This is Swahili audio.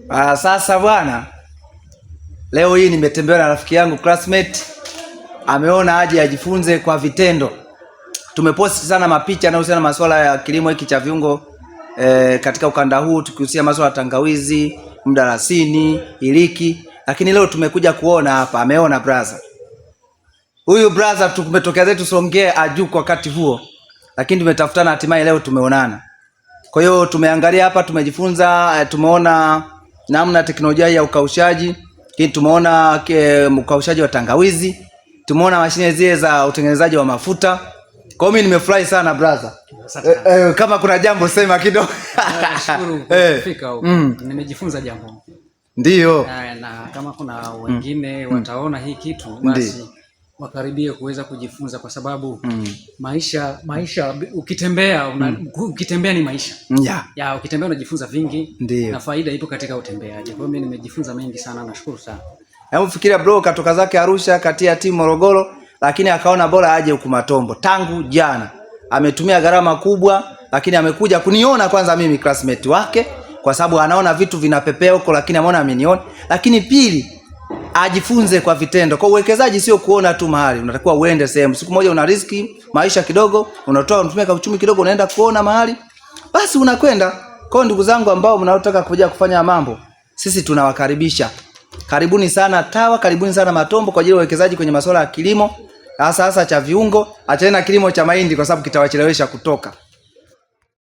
Sasa bwana, leo hii nimetembea na rafiki yangu classmate, ameona aje ajifunze kwa vitendo. Tumeposti sana mapicha yanayohusiana na masuala ya kilimo hiki cha viungo katika ukanda huu, tukihusia masuala ya tangawizi, mdalasini, iliki, lakini leo tumekuja kuona hapa, ameona brother. Huyu brother tumetokea zetu Songea aju kwa wakati huo, lakini tumetafutana hatimaye leo tumeonana. Kwa hiyo tumeangalia hapa, tumejifunza, tumeona namna teknolojia ya ukaushaji, tumeona ukaushaji wa tangawizi, tumeona mashine zile za utengenezaji wa mafuta. Kwa hiyo mimi nimefurahi sana brother. Kama kuna jambo sema kidogo. Nashukuru kufika huko. Nimejifunza jambo. Ndio. Na kama kuna wengine wataona hii kitu basi wakaribie kuweza kujifunza, kwa sababu maisha ukitembea ukitembea ni maisha. Ya ukitembea unajifunza vingi. Na faida ipo katika utembeaji. Kwa hiyo mimi nimejifunza mengi sana, nashukuru sana. Hebu fikiria bro, katoka zake Arusha kati ya timu Morogoro, lakini akaona bora aje huku Matombo. Tangu jana ametumia gharama kubwa, lakini amekuja kuniona kwanza mimi classmate wake, kwa sababu anaona vitu vinapepea huko, lakini ameona ameniona. Lakini pili, ajifunze kwa vitendo. Kwa uwekezaji sio kuona tu mahali, unatakiwa uende sehemu. Siku moja una riski maisha kidogo, unatumia kwa uchumi kidogo, unaenda kuona mahali, basi unakwenda. Kwa ndugu zangu ambao mnaotaka kuja kufanya mambo, sisi tunawakaribisha. Karibuni sana TAWA, karibuni sana Matombo kwa ajili ya uwekezaji kwenye masuala ya kilimo, hasa cha viungo. Achana na kilimo cha mahindi kwa sababu kitawachelewesha kutoka.